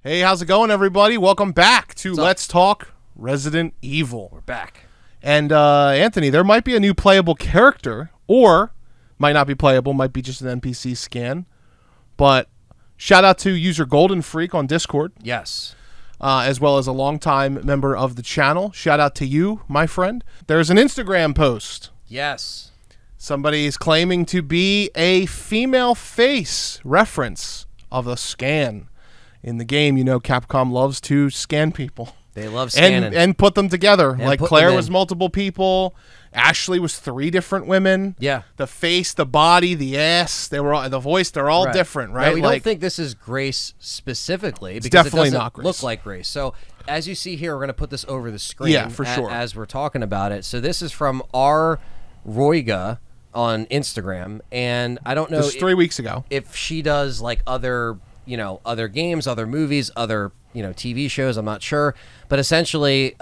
Hey, how's it going, everybody? Welcome back to Let's Talk Resident Evil. We're back. And, Anthony, there might be a new playable character, or might not be playable, might be just an NPC scan. But shout out to user Golden Freak on Discord. Yes. As well as a longtime member of the channel. Shout out to you, my friend. There's an Instagram post. Yes. Somebody is claiming to be a female face reference of a scan. In the game, you know, Capcom loves to scan people. They love scanning. And put them together. And like Claire was multiple people. Ashley was 3 different women. Yeah. The face, the body, the ass, they were all, the voice, they're all different, right? Now, we don't think this is Grace specifically because definitely it doesn't not Grace. look like Grace. So as you see here, we're going to put this over the screen for sure. as we're talking about it. So this is from R. Roiga on Instagram. And I don't know. Just 3 weeks ago. If she does like other games, other movies, other, TV shows, I'm not sure. But essentially,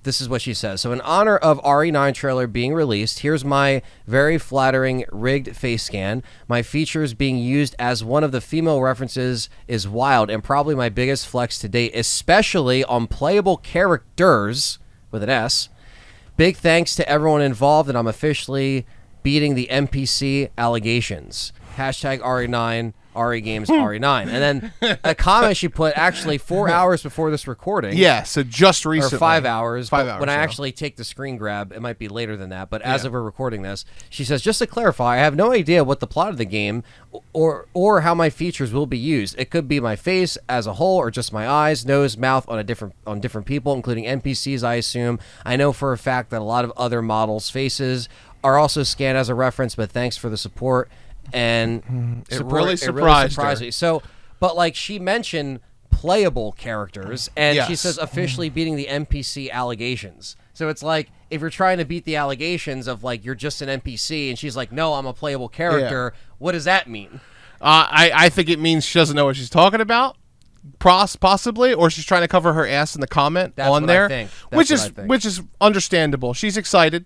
this is what she says. So in honor of RE9 trailer being released, here's my very flattering rigged face scan. My features being used as one of the female references is wild and probably my biggest flex to date, especially on playable characters with an S. Big thanks to everyone involved, and I'm officially beating the NPC allegations. Hashtag RE9. RE Games RE9. And then a comment she put actually 4 hours before this recording. Yeah, so just recently. Or 5 hours. 5 hours. When I actually take the screen grab, it might be later than that. But as of we're recording this, she says, just to clarify, I have no idea what the plot of the game or how my features will be used. It could be my face as a whole or just my eyes, nose, mouth on different people, including NPCs, I assume. I know for a fact that a lot of other models' faces are also scanned as a reference, but thanks for the support. And it really surprised me. So, but like she mentioned playable characters, and she says officially beating the NPC allegations. So it's like if you're trying to beat the allegations of like you're just an NPC, and she's like, no, I'm a playable character. What does that mean? I think it means she doesn't know what she's talking about. Possibly, or she's trying to cover her ass in the comment on there, which is understandable. She's excited,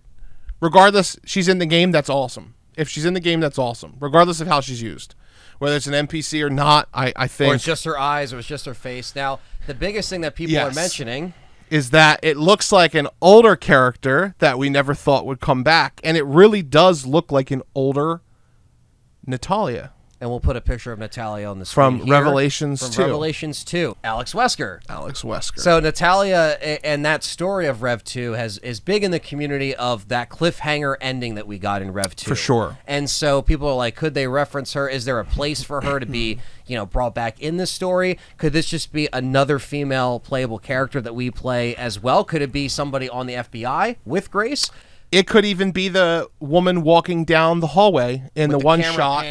regardless. She's in the game. That's awesome. If she's in the game, that's awesome, regardless of how she's used. Whether it's an NPC or not, I think... Or it's just her eyes, or it's just her face. Now, the biggest thing that people are mentioning... is that it looks like an older character that we never thought would come back, and it really does look like an older Natalia. And we'll put a picture of Natalia on the screen From Revelations 2. From Revelations 2. Alex Wesker. So Natalia and that story of Rev 2 is big in the community of that cliffhanger ending that we got in Rev 2. For sure. And so people are like, could they reference her? Is there a place for her to be, brought back in the story? Could this just be another female playable character that we play as well? Could it be somebody on the FBI with Grace? It could even be the woman walking down the hallway in the one shot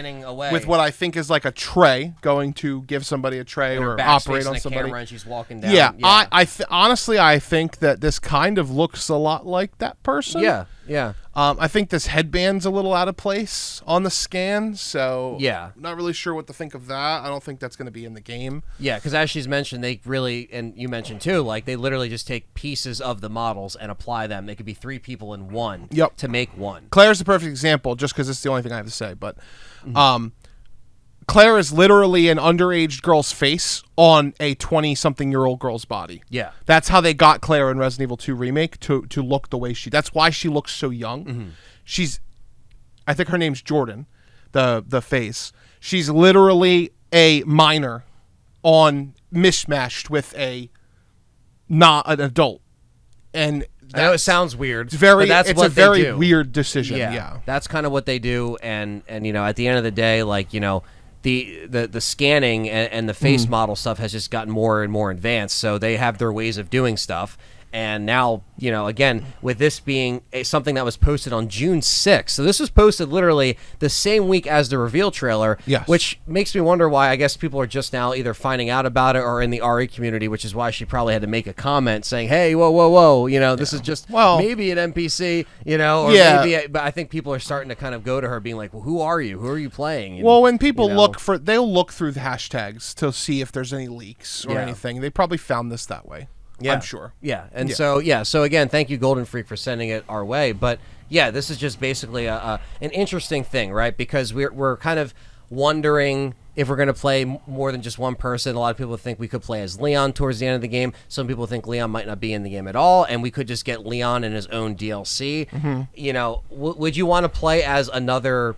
with what I think is like a tray, going to give somebody a tray or operate on somebody. And she's walking down. Yeah. Honestly, I think that this kind of looks a lot like that person. Yeah. I think this headband's a little out of place on the scan, so I'm not really sure what to think of that. I don't think that's going to be in the game. Yeah, because as she's mentioned, they really, and you mentioned too, like they literally just take pieces of the models and apply them. They could be 3 people in one to make one. Claire's the perfect example, just because it's the only thing I have to say, but Claire is literally an underage girl's face on a 20-something-year-old girl's body. Yeah. That's how they got Claire in Resident Evil 2 Remake to look the way she... That's why she looks so young. She's... I think her name's Jordan, the face. She's literally a minor mishmashed with not an adult. And I know it sounds weird. It's a very weird decision. Yeah. That's kind of what they do. And at the end of the day, like, the scanning and the face model stuff has just gotten more and more advanced. So they have their ways of doing stuff. And now, again, with this being something that was posted on June 6th. So this was posted literally the same week as the reveal trailer, which makes me wonder why I guess people are just now either finding out about it or in the RE community, which is why she probably had to make a comment saying, hey, whoa, this is just maybe an NPC, or maybe, but I think people are starting to kind of go to her being like, well, who are you? Who are you playing? And, when people they'll look through the hashtags to see if there's any leaks or anything. They probably found this that way. Yeah. I'm sure. Yeah. And so again, thank you, Golden Freak, for sending it our way. But yeah, this is just basically an interesting thing, right? Because we're kind of wondering if we're going to play more than just one person. A lot of people think we could play as Leon towards the end of the game. Some people think Leon might not be in the game at all, and we could just get Leon in his own DLC. You know, would you want to play as another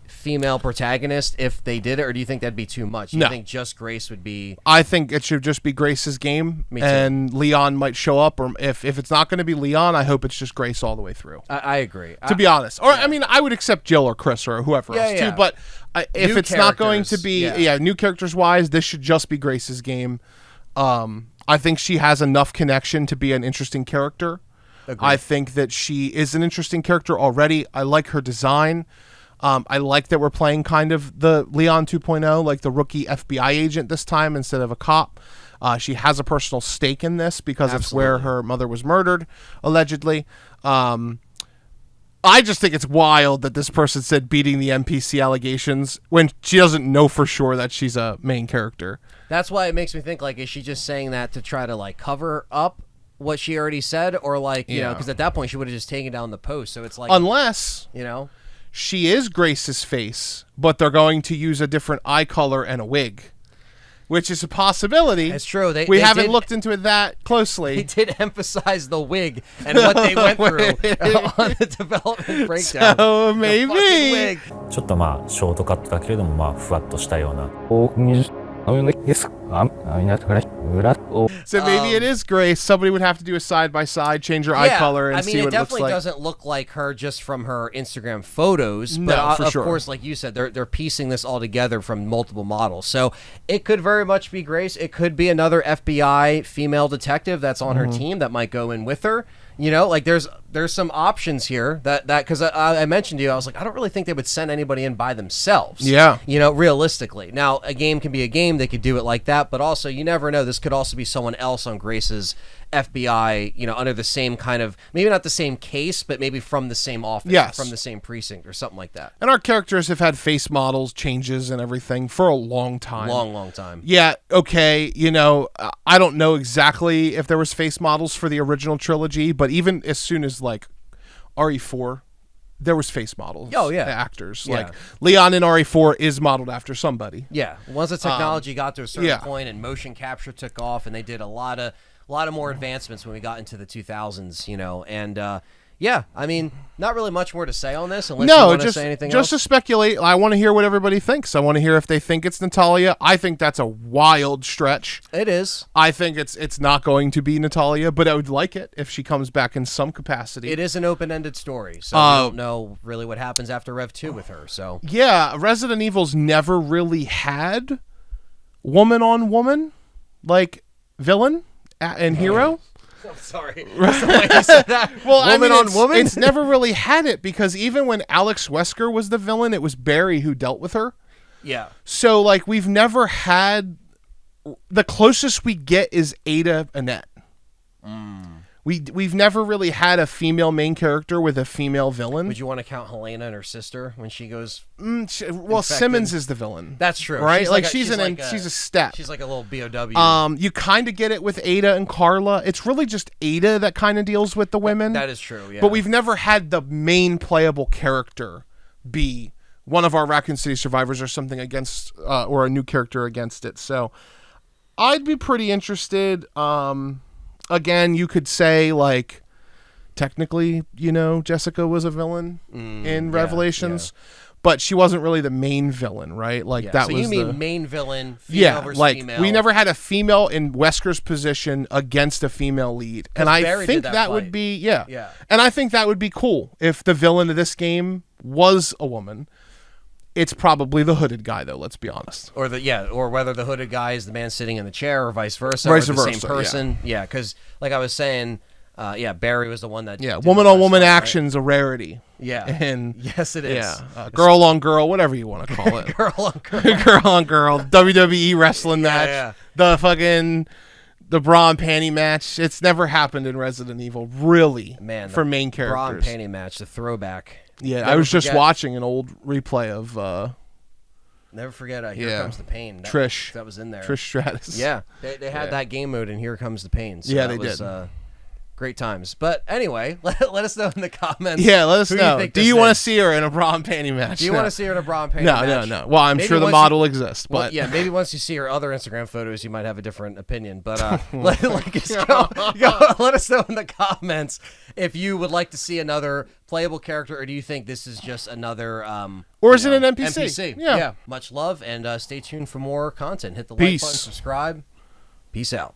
female protagonist if they did it, or do you think that'd be too much? Do you think just Grace would be... I think it should just be Grace's game, and Leon might show up, or if it's not going to be Leon, I hope it's just Grace all the way through. I agree. To be honest. Or, I mean, I would accept Jill or Chris or whoever else, too, but if new it's not going to be... new characters-wise, this should just be Grace's game. I think she has enough connection to be an interesting character. Agreed. I think that she is an interesting character already. I like her design. I like that we're playing kind of the Leon 2.0, like the rookie FBI agent this time instead of a cop. She has a personal stake in this because it's where her mother was murdered, allegedly. I just think it's wild that this person said beating the NPC allegations when she doesn't know for sure that she's a main character. That's why it makes me think, like, is she just saying that to try to, like, cover up what she already said? Or, like, you know, because at that point she would have just taken down the post. So it's like... Unless... You know... She is Grace's face, but they're going to use a different eye color and a wig, which is a possibility. It's true. We haven't looked into it that closely. They did emphasize the wig and what they went through on the development breakdown. So maybe. ちょっとまあショートカットだけれどもまあふわっとしたような。So maybe it is Grace. Somebody would have to do a side-by-side, change her eye color, and see what it looks like. it definitely doesn't look like her just from her Instagram photos. But of course, like you said, they're piecing this all together from multiple models. So it could very much be Grace. It could be another FBI female detective that's on her team that might go in with her. You know, like there's some options here that because I mentioned to you, I was like, I don't really think they would send anybody in by themselves. Yeah. You know, realistically. Now, a game can be a game. They could do it like that. But also, you never know. This could also be someone else on Grace's FBI, you know, under the same kind of, maybe not the same case, but maybe from the same office, from the same precinct or something like that. And our characters have had face models, changes, and everything for a long time. Long time. Yeah, okay, you know, I don't know exactly if there was face models for the original trilogy, but even as soon as, like, RE4, there was face models. Oh, yeah. Actors. Yeah. Like, Leon in RE4 is modeled after somebody. Yeah. Once the technology got to a certain point and motion capture took off, and they did a lot of more advancements when we got into the 2000s, you know, and yeah, I mean, not really much more to say on this unless you want to say anything else. Just to speculate. I want to hear what everybody thinks. I want to hear if they think it's Natalia. I think that's a wild stretch. It is. I think it's not going to be Natalia, but I would like it if she comes back in some capacity. It is an open-ended story, so we don't know really what happens after Rev 2 with her. So yeah, Resident Evil's never really had woman-on-woman, like, villain and hero. I'm sorry. That's the way you said that. Well, woman on woman? It's never really had it because even when Alex Wesker was the villain, it was Barry who dealt with her. Yeah. So, like, we've never had... The closest we get is Ada Annette. We've never really had a female main character with a female villain. Would you want to count Helena and her sister when she goes? Well, Simmons is the villain. That's true, right? She's a step. She's like a little BOW. You kind of get it with Ada and Carla. It's really just Ada that kind of deals with the women. That is true. Yeah. But we've never had the main playable character be one of our Raccoon City survivors or something against, or a new character against it. So I'd be pretty interested. Again, you could say, like, technically, you know, Jessica was a villain in Revelations, but she wasn't really the main villain, right? Like, that was you mean main villain, female versus female. We never had a female in Wesker's position against a female lead. And I think that would be, and I think that would be cool if the villain of this game was a woman. It's probably the hooded guy, though. Let's be honest. Or whether the hooded guy is the man sitting in the chair, or vice versa, or the same person. Yeah, because like I was saying, Barry was the one that. Yeah, woman-on-woman action's a rarity. Yeah, and yes, it is. Yeah, girl on girl, whatever you want to call it. Girl on girl. Girl on girl. WWE wrestling match. Yeah. The bra and panty match. It's never happened in Resident Evil, really. Man, for main characters. Bra and panty match, the throwback. Yeah, I was just watching an old replay of... Never forget, Here Comes the Pain. Trish. That was in there. Trish Stratus. Yeah, they had that game mode in Here Comes the Pain. So yeah, they did. Great times. But anyway, let us know in the comments. Yeah, let us know. Do you want to to see her in a bra and panty match? Do you want to see her in a bra and panty no, match? No. Well, I'm sure the model exists. But yeah, maybe once you see her other Instagram photos, you might have a different opinion. But let us know in the comments if you would like to see another playable character, or do you think this is just another or is it an NPC? NPC. Yeah. Much love, and stay tuned for more content. Hit the Peace. like button, subscribe. Peace out.